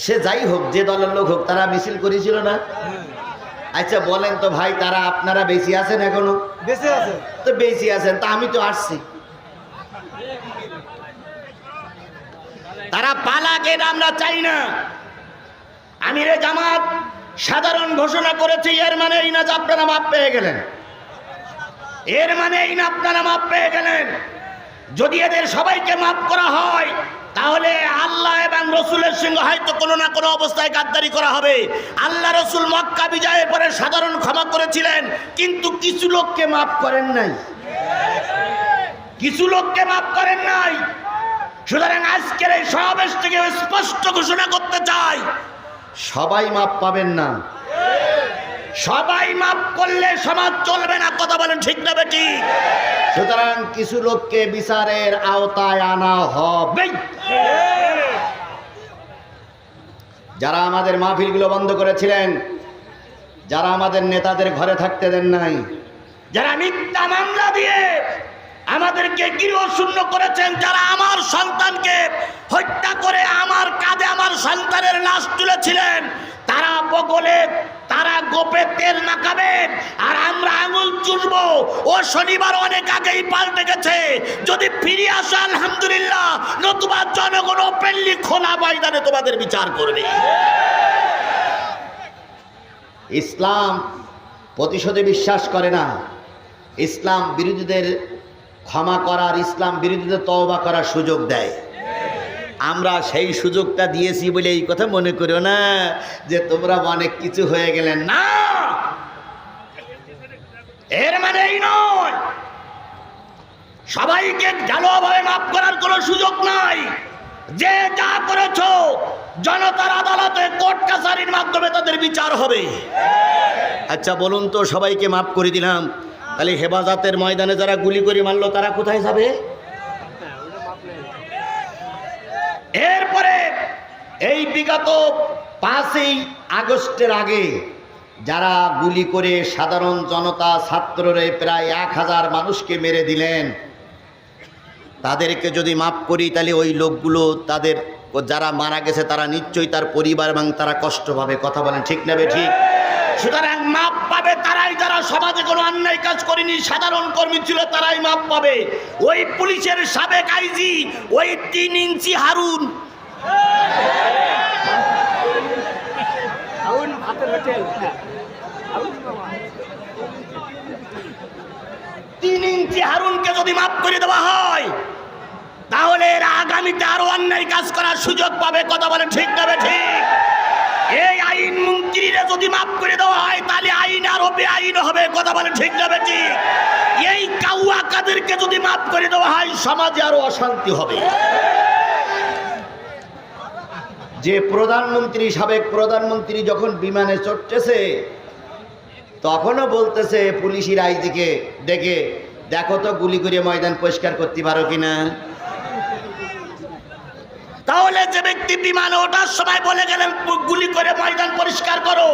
A: সে যাই হোক, যে দলের লোক হোক, তারা মিছিল করেছিল না? আচ্ছা বলেন তো ভাই, তারা আপনারা বেশি আছেন এখনো? বেঁচে আছে তো, বেশি আছেন তা আমি তো আসছি। তারা পালাকে আমরা চাই না। আমিরে জামাত সাধারণ ঘোষণা করেছে, এর মানে এই না যে আপনারা মাপ পেয়ে গেলেন। এর মানে এই না আপনারা মাপ পেয়ে গেলেন। যদি এদের সবাইকে মাপ করা হয়, তাহলে আল্লাহ এবং রসুলের সঙ্গে হয়তো কোনো না কোনো অবস্থায় গাদ্দারি করা হবে। আল্লাহ রসুল মক্কা বিজয়ের পরে সাধারণ ক্ষমা করেছিলেন, কিন্তু কিছু লোককে মাপ করেন নাই। কিছু লোককে মাপ করেন নাই। সুতরাং আজকের এই সমাবেশ থেকে স্পষ্ট ঘোষণা করতে চাই, সবাই মাপ পাবেন না। সবাই মাপ করলে সমাজ চলবে না, কথা বলেন ঠিক না বেটি? সুতরাং কিছু লোককে বিচারের আওতায় আনা হবে। যারা আমাদের মাহফিলগুলো বন্ধ করেছিলেন, যারা আমাদের নেতাদের ঘরে থাকতে দেন নাই, যারা মিথ্যা মামলা দিয়ে আমাদেরকে গৃহশূন্য করেছেন, যারা আমার সন্তানকে হত্যা করে আমার কাঁধে আমার সন্তানের লাশ তুলেছিলেন, তারা বগলে তারা গোপে তেল মাখাবেন আর আমরা আঙুল চুষবো। ও শনিবার অনেক আগেই পাল্টে গেছে। যদি ফিরে আসো আলহামদুলিল্লাহ, নতুবা জনগণ ওপেনলি খোলা ময়দানে তোমাদের বিচার করবে। ইসলাম প্রতিশোধে বিশ্বাস করে না। ইসলাম বিরোধীদের ক্ষমা করার, ইসলাম বিরোধীদের তওবা করার সুযোগ দেয়। আমরা সেই সুযোগটা দিয়েছি বলে এই কথা মনে করো না যে তোমরা অনেক কিছু হয়ে গেলেন। না, এর মানে এই নয় সবাইকে ঢালুভাবে মাফ করার কোনো সুযোগ নাই। যে যা করেছো জনতার আদালতে, কোর্ট কাছারির মাধ্যমে তাদের বিচার হবে। আচ্ছা বলুন তো, সবাইকে মাফ করে দিলাম, তাহলে হেফাজতের ময়দানে যারা গুলি করে মারলো তারা কোথায় যাবে? এরপরে এই বিগত 5ই আগস্টের আগে যারা গুলি করে সাধারণ জনতা, ছাত্ররে প্রায় 1000 মানুষকে মেরে দিলেন, তাদেরকে যদি মাফ করি তাহলে ওই লোকগুলো, তাদের যারা মারা গেছে তারা নিশ্চয়ই তার পরিবার এবং তারা কষ্ট পাবে। কথা বলেন ঠিক না ঠিক? সুতরাং মাপ পাবে তারাই যারা সমাজে কোনো অন্যায় কাজ করেনি, সাধারণ কর্মী ছিল, তারাই মাপ পাবে। ওই পুলিশের সাবেক আইজি, ওই 3 ইঞ্চি হারুন, 3 ইঞ্চি হারুনকে যদি মাফ করে দেওয়া হয় তাহলে এরা আগামীতে আরো অন্যায় কাজ করার সুযোগ পাবে। কথা বলে ঠিক না ঠিক? এই আইন মন্ত্রীরা যদি মাফ করে দেওয়া হয় তাহলে আইন আরো বেআইন হবে। কথা বলে ঠিক না ঠিক? এই কাউয়া কাদেরকে যদি মাফ করে দেওয়া হয় সমাজে আরো অশান্তি হবে। যে প্রধানমন্ত্রী, সাবেক প্রধানমন্ত্রী যখন বিমানে চড়তেছে তখনও বলতেছে পুলিশের আইজিকে ডেকে, দেখো তো গুলি করে ময়দান পরিষ্কার করতে পারো কিনা। তাহলে যে ব্যক্তি বিমানে ওঠার সময় বলে গেলেন গুলি করে ময়দান পরিষ্কার করো,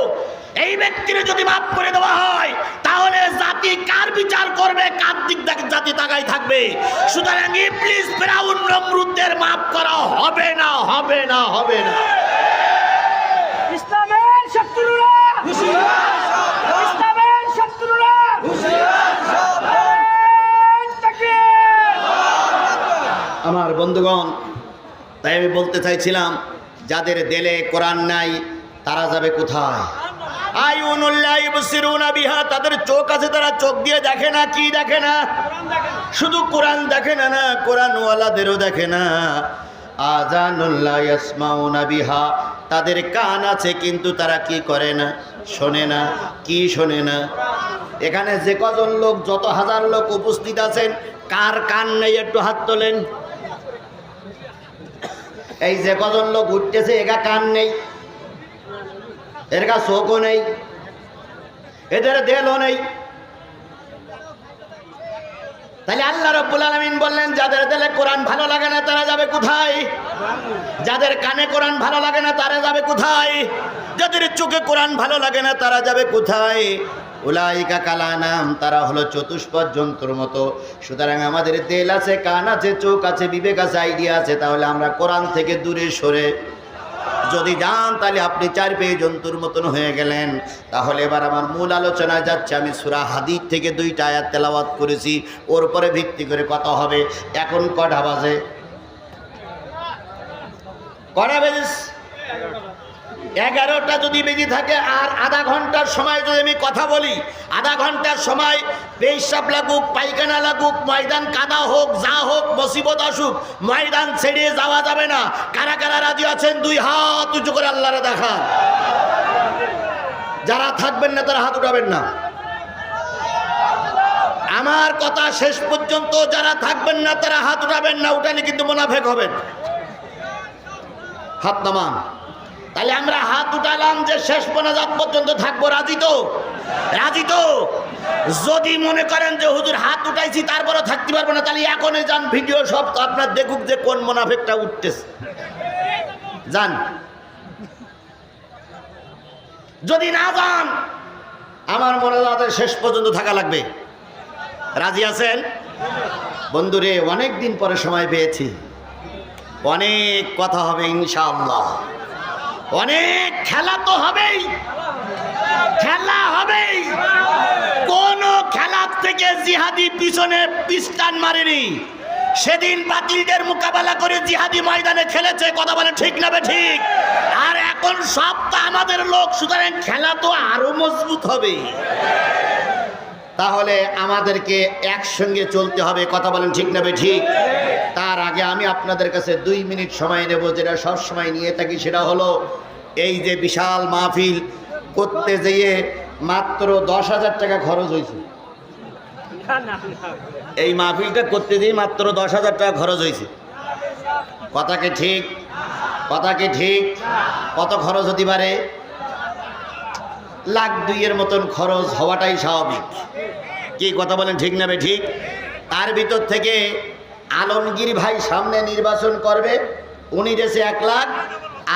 A: এই ব্যক্তির যদি মাফ করে দেওয়া হয় তাহলে জাতি কার বিচার করবে, কার দিক জাতি তাকাই থাকবে। সুতরাং ইবলিস, ফিরাউন, নমরুদদের মাফ করা হবে না, হবে না, হবে না।
B: ইসলামের শত্রুরা ইসলামের শত্রুরা
A: আমার বন্ধুগণ, তাই আমি বলতে চাইছিলাম, যাদের দেলে কোরআন নাই তারা যাবে কোথায়? আইউনুল্লাহ ইবসিরুনা বিহা, তাদের চোখ আছে, তারা চোখ দিয়ে দেখে না। কি দেখে না? শুধু কোরআন দেখে না, না কোরআনওয়ালাদেরও দেখে না। আযানুল্লাহ ইয়াসমাউনা বিহা, তাদের কান আছে কিন্তু তারা কি করে না? শোনে না। কি শোনে না? এখানে যে কজন লোক, যত হাজার লোক উপস্থিত আছেন, কার কান নেই একটু হাত তোলেন। এই যে কজন লোক উঠতেছে, এগা কান নেই, এর গা চোখও নেই, এদের দেলও নেই। তাহলে আল্লাহ রাব্বুল আলামিন বললেন, যাদের দেলে কোরআন ভালো লাগে না তারা যাবে কোথায়? যাদের কানে কোরআন ভালো লাগে না তারা যাবে কোথায়? যাদের চোখে কোরআন ভালো লাগে না তারা যাবে কোথায়? উলাইকা কালানাম, তারা হলো চতুষ্পদ জন্তুর মতো। সুতরাং আমাদের তেল আছে, কান আছে, চোখ আছে, বিবেক আছে, আইডিয়া আছে, তাহলে আমরা কোরআন থেকে দূরে সরে যদি যান তাহলে আপনি 4 পেয়ে জন্তুর মতন হয়ে গেলেন। তাহলে এবার আমার মূল আলোচনায় যাচ্ছে। আমি সূরা হাদীদ থেকে 2টা আয়াত তেলাওয়াত করেছি, ওর উপরে ভিত্তি করে কথা হবে। এখন কটা বাজে? কটা বেজে? 11টা যদি বেজে থাকে আর আধা ঘন্টার সময় যদি আমি কথা বলি, আধা ঘন্টার সময় পেশাব লাগুক, পায়খানা লাগুক, ময়দান কাদা হোক, যা হোক, মুসিবত আসুক, ময়দান ছেড়ে যাওয়া যাবে না। কারা কারা রাজি আছেন 2 হাত উঁচু করে আল্লাহরে দেখান। যারা থাকবেন না তারা হাত উঠাবেন না। আমার কথা শেষ পর্যন্ত যারা থাকবেন না তারা হাত উঠাবেন না, উঠালে কিন্তু মুনাফিক হবেন। হাত নামান। তাহলে আমরা হাত উঠালাম যে শেষ মোনাজাত পর্যন্ত থাকবো, রাজি তো? রাজি তো? যদি মনে করেন যে হুজুর হাত উঠাইছি তারপরে থাকতে পারবো না, তাহলে এখনই যান, ভিডিও সব আপনার দেখুক যে কোন মুনাফিকটা উঠতেছে। যান। যদি না যান, আমার মোনাজাতের শেষ পর্যন্ত থাকা লাগবে। রাজি আছেন? বন্ধুরে, অনেক দিন পরে সময় পেয়েছি, অনেক কথা হবে ইনশাআল্লাহ, অনেক খেলা তো হবেই, খেলা হবেই। কোন খেলার থেকে জিহাদি পিছনে পিস্টান মারেনি। সেদিন বাতিলদের মোকাবেলা করে জিহাদি ময়দানে খেলেছে, কথা বলে ঠিক না ঠিক? আর এখন সবটা আমাদের লোক, সুতরাং খেলা তো আরো মজবুত হবে। তাহলে আমাদেরকে একসঙ্গে চলতে হবে, কথা বলেন ঠিক না ঠিক? তার আগে আমি আপনাদের কাছে 2 মিনিট সময় নেব, যেটা সব সময় নিয়ে থাকি। সেটা হলো এই যে বিশাল মাহফিল করতে যেয়ে মাত্র 10,000 টাকা খরচ হয়েছে। এই মাহফিলটা করতে যেয়ে মাত্র 10,000 টাকা খরচ হয়েছে। কথা কি ঠিক? কথা কি ঠিক? কত খরচ হতে পারে? 1,02,000 মতন খরচ হওয়াটাই স্বাভাবিক। কি কথা বলেন ঠিক না ঠিক? তার ভিতর থেকে আলমগীর ভাই সামনে নির্বাচন করবে, উনি দেশে 1 লাখ,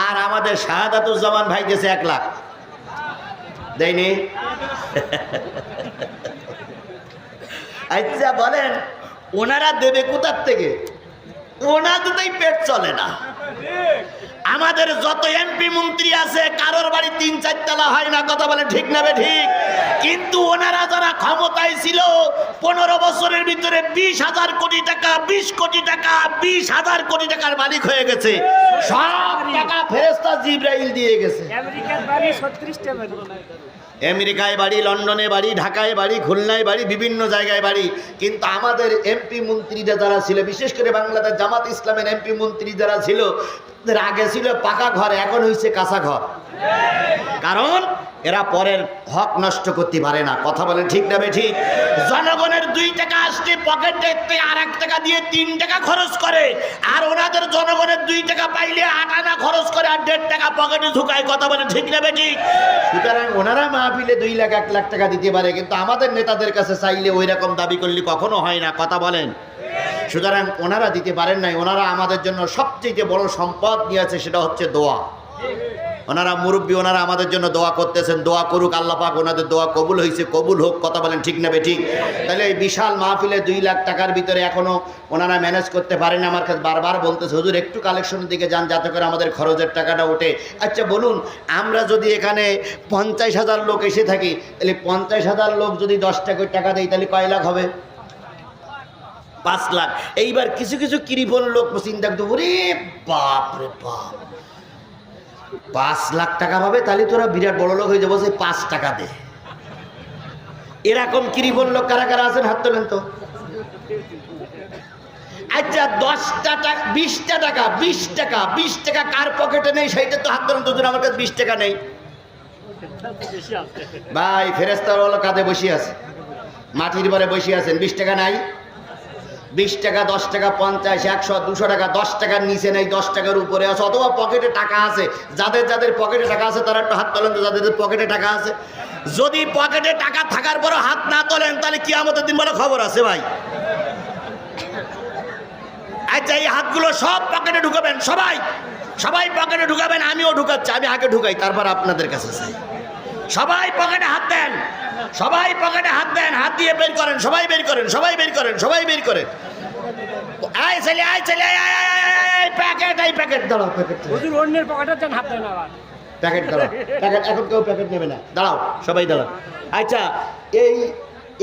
A: আর আমাদের শাহাদাতুজ্জামান ভাই দেশে 1 লাখ দেয়নি। আচ্ছা বলেন, ওনারা দেবে কোথার থেকে? ওনাদেরই পেট চলে না। আমাদের যত এমপি মন্ত্রী আছে কারোর বাড়ি 3-4 তলা হয় না, কথা বলে ঠিক না ঠিক? কিন্তু ওনারা যারা ক্ষমতায় ছিল 15 বছরের ভিতরে 20,000 কোটি টাকা, 20 কোটি টাকা, 20,000 কোটি টাকার মালিক হয়ে গেছে। সব টাকা ফেরেশতা জিবরাইল দিয়ে গেছে।
B: আমেরিকার বাড়ি 36টা বাড়ি,
A: আমেরিকায় বাড়ি, লন্ডনে বাড়ি, ঢাকায় বাড়ি, খুলনায় বাড়ি, বিভিন্ন জায়গায় বাড়ি। কিন্তু আমাদের এমপি মন্ত্রীরা যারা ছিল, বিশেষ করে বাংলাদেশ জামাত ইসলামের এমপি মন্ত্রী যারা ছিল, আগে ছিল পাকা ঘর, এখন হয়েছে কাঁচা ঘর। কারণ এরা পরের হক নষ্ট করতে পারে না, কথা বলেন ঠিক না ঠিক? জনগণের 2 টাকা আসলে পকেটে আর 1 টাকা দিয়ে 3 টাকা খরচ করে, আর ওনাদের জনগণের 2 টাকা পাইলে 8 আনা খরচ করে আর 1.5 টাকা পকেটে ঢুকায়, কথা বলেন ঠিক না ঠিক? সুতরাং ওনারা মাহফিলে 2 লাখ 1 লাখ টাকা দিতে পারে, কিন্তু আমাদের নেতাদের কাছে চাইলে ওই রকম দাবি করলে কখনো হয় না, কথা বলেন। সুতরাং ওনারা দিতে পারেন নাই। ওনারা আমাদের জন্য সবচেয়ে বড় সম্পদ নিয়েছে, সেটা হচ্ছে দোয়া। ওনারা মুরব্বী, ওনারা আমাদের জন্য দোয়া করতেছেন। দোয়া করুক আল্লাহ পাক, ওনাদের দোয়া কবুল হয়েছে, কবুল হোক, কথা বলেন ঠিক না ঠিক? তাহলে এই বিশাল মাহফিলে 2 লাখ টাকার ভিতরে এখনো ওনারা ম্যানেজ করতে পারেন। আমার কাছে বারবার বলতেছে, হুজুর একটু কালেকশনের দিকে যান যাতে করে আমাদের খরচের টাকাটা ওঠে। আচ্ছা বলুন, আমরা যদি এখানে 50,000 লোক এসে থাকি, তাহলে 50,000 লোক যদি 10 টাকা টাকা দেয়, তাহলে কয় লাখ হবে? 5 লাখ। এইবার কিছু কিছু কৃপণ লোক চিন্তা করতে, ওরে বাপ রে বাপ, 5 লাখ টাকা পাবে, তাহলে তোরা বিরাট বড় লোক হয়ে যাবো, সেই 5 টাকা দে। এরকম কৃপণ লোক কারা কারা আছেন? হাত তোলেন তো। আচ্ছা 10টা টাকা, 20টা টাকা, 20 টাকা, 20 টাকা কার পকেটে নেই সেইটা তো হাত তোলেন তো। আমার কাছে 20 টাকা নেই ভাই, ফেরেশতার হলো কাঁধে বসে আছে, মাটির পরে বসে আছেন, 20 টাকা নাই? 20 টাকা, 10 টাকা, 50, 100, 200 টাকা, 10 টাকার নিচে নেই, 10 টাকার উপরে আছে, অথবা পকেটে টাকা আছে। যাদের যাদের পকেটে টাকা আছে তারা একটু হাত তোলেন তো, যাদের পকেটে টাকা আছে। যদি পকেটে টাকা থাকার পরও হাত না তোলেন, তাহলে কিয়ামতের দিন বলে খবর আছে ভাই। আচ্ছা এই হাতগুলো সব পকেটে ঢুকাবেন, সবাই সবাই পকেটে ঢুকাবেন। আমিও ঢুকাচ্ছি, আমি আগে ঢুকাই, তারপর আপনাদের কাছে চাই। সবাই পকেটে হাত দেন, সবাই পকেটে হাত দেন, হাত দিয়ে বের করেন, সবাই বের করেন, সবাই বের করেন, সবাই বের করেন। আয় ছেলে, আয় ছেলে, প্যাকেট, এই প্যাকেট দাঁড়াও, প্যাকেট
B: হুজুর অন্যের পকেটে যান, হাত দেন আবার।
A: প্যাকেট দাঁড়াও, প্যাকেট এখন কেউ প্যাকেট নেবে না, দাঁড়াও সবাই দাঁড়াও। আচ্ছা এই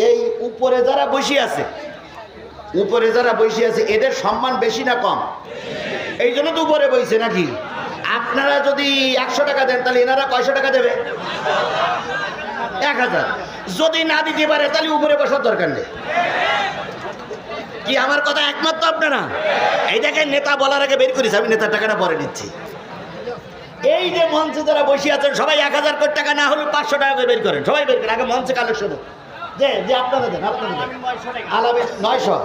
A: এই উপরে যারা বসে আছে, উপরে যারা বসে আছে, এদের সম্মান বেশি না কম? এই জন্য তো উপরে বসে নাকি? আপনারা যদি 100 টাকা দেন, তাহলে এনারা কয়শো টাকা দেবে? 1000। যদি না দিতে পারে, তাহলে উপরে বসার দরকার নেই। কি আমার কথা একমত তো আপনারা? এই দেখেন, নেতা বলার আগে বের করিস, আমি নেতার টাকাটা পরে নিচ্ছি। এই যে মঞ্চে যারা বসে আছেন, সবাই 1000 কোটি টাকা না হলে 500 টাকা করে বের করেন, সবাই বের করেন, আগে মঞ্চে কালেকশন হোক। যে যে আপনারা দেন আলামে 900।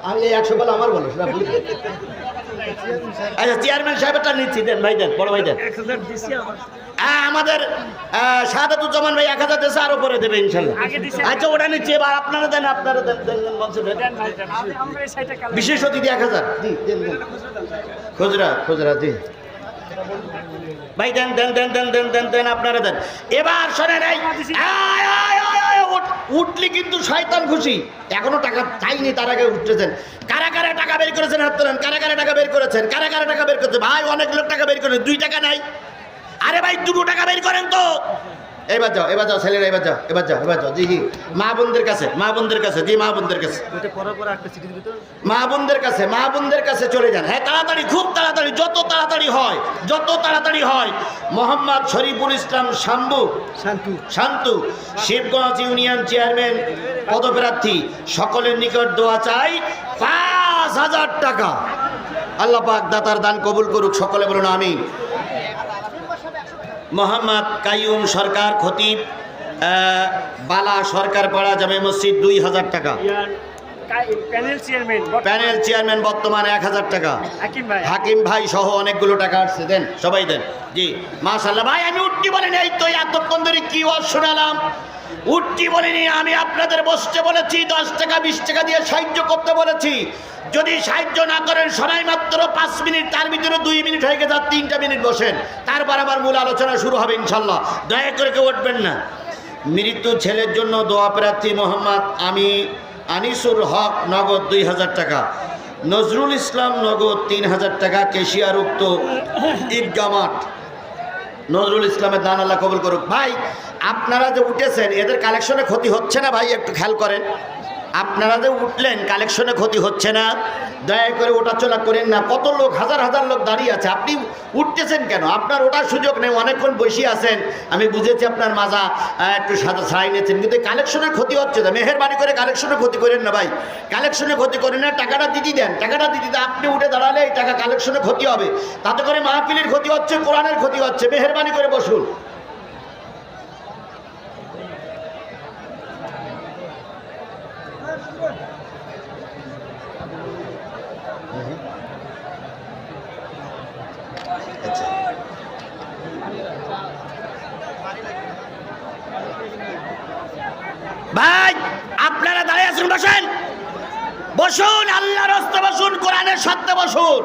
A: আমি এই 100 বলে আমার বলো সেটা বুঝলি। আচ্ছা চেয়ারম্যান সাহেবটা নিচ্ছি, দেন ভাই দেন, বড় ভাই দেন। আমাদের শাহাদাতুজ্জামান ভাই 1000 দেশে আরো পরে দেবে ইনশাল্লাহ। আচ্ছা ওটা নিচ্ছি, এবার আপনারা দেন, আপনারা দেন, বিশেষ অতিথি 1000 খুচরা খুচরা জি ভাই দেন দেন দেন দেন দেন দেন দেন আপনারা দেন। এবার শোনেন উঠলি কিন্তু শয়তান খুশি, এখনো টাকা চাইনি, তার আগে উঠতেছেন। কারা কারা টাকা বের করেছেন হাত তোলেন, কারা কারা টাকা বের করেছেন, কারা কারা টাকা বের করেছেন? ভাই অনেক লোক টাকা বের করেন, 2 টাকা নাই। আরে ভাই 2 টাকা বের করেন তো। এবার যাও ছেলেরা, এবার যাও জি জি মা বোনদের কাছে জি মা বোনদের কাছে মা বোনদের কাছে চলে যান। হ্যাঁ তাড়াতাড়ি, খুব তাড়াতাড়ি, যত তাড়াতাড়ি হয়। মোহাম্মদ শরীফুল ইসলাম শান্তু শিবগঞ্জ ইউনিয়ন চেয়ারম্যান পদপ্রার্থী, সকলের নিকট দোয়া চাই 5000 টাকা। আল্লাহ পাক দাতার দান কবুল করুক, সকলে বলুন আমিন। মোহাম্মদ কাইয়ুম সরকার খতিব, বালা সরকার পাড়া জামে মসজিদ 2000 টাকা। প্যানেল চেয়ারম্যান বর্তমানে 1000 টাকা। হাকিম ভাই সহ অনেকগুলো টাকা আসছে, দেন সবাই দেন জি মাশাআল্লাহ। ভাই আমি উঠতি বলিনি, এই তো এতক্ষণ ধরে কি ওয়াজ শোনালাম, উঠতি বলিনি। আমি আপনাদের বসতে বলেছি, 10 টাকা 20 টাকা দিয়ে সাহায্য করতে বলেছি। যদি সাহায্য না করেন সবাই মাত্র 5 মিনিট, তার ভিতরে 2 মিনিট হয়ে গেছে, 3টা মিনিট বসেন, তারপর আবার মূল আলোচনা শুরু হবে ইনশাল্লাহ। দয়া করে কেউ উঠবেন না। মৃত্যু ছেলের জন্য দোয়া প্রার্থী মোহাম্মদ আনিসুর হক নগদ 2000 টাকা, নজরুল ইসলাম নগদ 3000 টাকা। কেশিয়ার উক্ত ঈদগাহ মাঠ নজরুল ইসলামের দান আল্লাহ কবুল করুক। ভাই আপনারা যে উঠেছেন এদের কালেকশনে ক্ষতি হচ্ছে না? ভাই একটু খেয়াল করেন, আপনারা যে উঠলেন কালেকশনে ক্ষতি হচ্ছে না? দয়া করে ওটা চলা করেন না। কত লোক, হাজার হাজার লোক দাঁড়িয়ে আছে, আপনি উঠতেছেন কেন? আপনার ওটার সুযোগ নেই, অনেকক্ষণ বসে আছেন। আমি বুঝেছি আপনার মাজা একটু সাদা ছাড়াই নিয়েছেন, কিন্তু কালেকশনের ক্ষতি হচ্ছে না। মেহেরবানি করে কালেকশনে ক্ষতি করেন না ভাই, কালেকশনে ক্ষতি করেন না। টাকাটা দিদি দেন, টাকাটা দিদি দেন। আপনি উঠে দাঁড়ালে এই টাকা কালেকশনে ক্ষতি হবে, তাতে করে মাহফিলের ক্ষতি হচ্ছে, কোরআনের ক্ষতি হচ্ছে। মেহেরবানি করে বসুন। ভাই আপনারা দাঁড়িয়ে আছেন, বসুন, আল্লাহর রাস্তায় বসুন, কোরআনের সত্যে বসুন।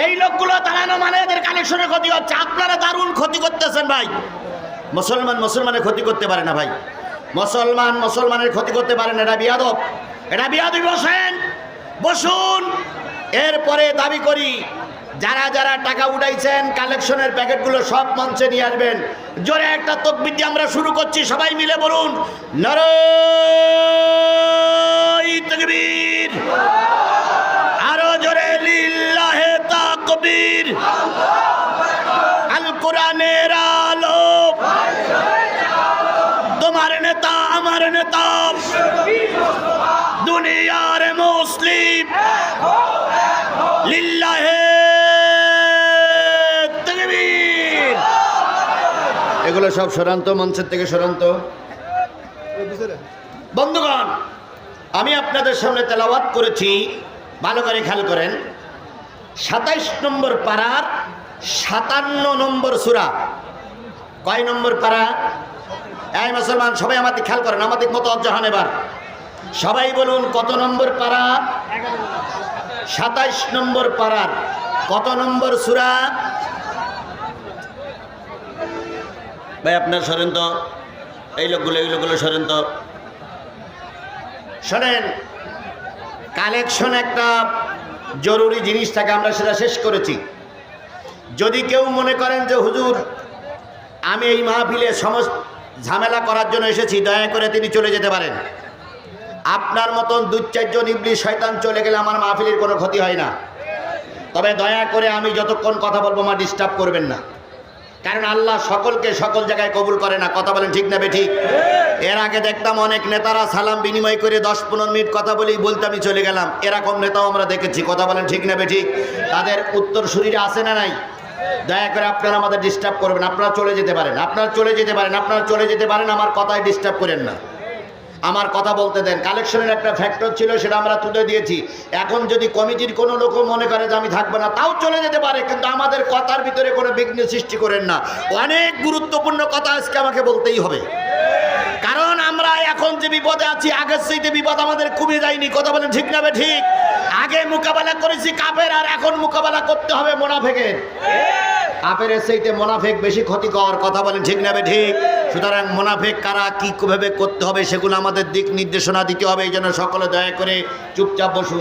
A: এই লোকগুলো দাঁড়ানো মানে এদের কালেকশনের ক্ষতি হচ্ছে। আপনারা দারুণ ক্ষতি করতেছেন ভাই। মুসলমানের ক্ষতি করতে পারে না ভাই, মুসলমানের ক্ষতি করতে পারে না, এটা বিয়াদব, এটা বিয়াদবি। বসুন। এরপরে দাবি করি যারা যারা টাকা উঠাইছেন কালেকশনের প্যাকেটগুলো সব মঞ্চে নিয়ে আসবেন। জোরে একটা তাকবীর দিয়ে আমরা শুরু করছি, সবাই মিলে বলুন নারায়ে তাকবীর। আরো জোরে লিল্লাহে তাকবীর। আল কোরআনের আলো, তোমার নেতা আমার নেতা, দুনিয়ার মুসলিম, লিল্লাহে তাকবীর। এগুলো সব সরান্ত, মঞ্চের থেকে সরান্ত। বন্ধুগণ, আমি আপনাদের সামনে তেলাওয়াত করেছি, ভালো করে খেয়াল করেন। 27 নম্বর পারার 57 নম্বর সূরা। কয় নম্বর পারা? এই মুসলমান সবাই আমাদের খেয়াল করেন, আমাদের মুতাওয়াজ্জিহ হন। এবার সবাই বলুন কত নম্বর পারা? 27 নম্বর পারার কত নম্বর সূরা? ভাই আপনার সরেন তো, এই লোকগুলো সরেন তো। শোনেন, কালেকশন একটা জরুরি জিনিস থাকে, আমরা সেটা শেষ করেছি। যদি কেউ মনে করেন যে হুজুর আমি এই মাহফিলে সমস্ত ঝামেলা করার জন্য এসেছি, দয়া করে তিনি চলে যেতে পারেন। আপনার মতন 2-4 জন ইবলিশ শয়তান চলে গেলে আমার মাহফিলের কোনো ক্ষতি হয় না। তবে দয়া করে আমি যতক্ষণ কথা বলবো মা ডিস্টার্ব করবেন না, কারণ আল্লাহ সকলকে সকল জায়গায় কবুল করে না। কথা বলেন ঠিক না বেঠিক? এর আগে দেখতাম অনেক নেতারা সালাম বিনিময় করে 10-15 মিনিট কথা বলেই বলতে আমি চলে গেলাম, এরকম নেতাও আমরা দেখেছি। কথা বলেন ঠিক না বেঠিক? তাদের উত্তর শরীরে আসে না নাই? দয়া করে আপনারা আমাদের ডিস্টার্ব করবেন। আপনারা চলে যেতে পারেন, আমার কথায় ডিস্টার্ব করেন না। আমার কথা বলতে দেন। কালেকশনের একটা ফ্যাক্টর ছিল, সেটা আমরা তুলে দিয়েছি। এখন যদি কমিটির কোনো লোক মনে করে যে আমি থাকবো না, তাও চলে যেতে পারে, কিন্তু আমাদের কথার ভিতরে কোনো বিঘ্ন সৃষ্টি করেন না। অনেক গুরুত্বপূর্ণ কথা আজকে আমাকে বলতেই হবে, কারণ আমরা এখন যে বিপদে আছি, আগের চাইতে বিপদ আমাদের কমে যায়নি। কথা বলেন ঠিক না ঠিক? আগে মোকাবেলা করেছি কাফের, আর এখন মোকাবেলা করতে হবে মুনাফিকের। কাফেরের চাইতে মুনাফিক বেশি ক্ষতিকর। কথা বলেন ঠিক না ঠিক? সুতরাং মুনাফিক কারা, কি কিভাবে করতে হবে, সেগুলো আমাদের দিক নির্দেশনা দিতে হবে। এই জন্য সকলে দয়া করে চুপচাপ বসুন।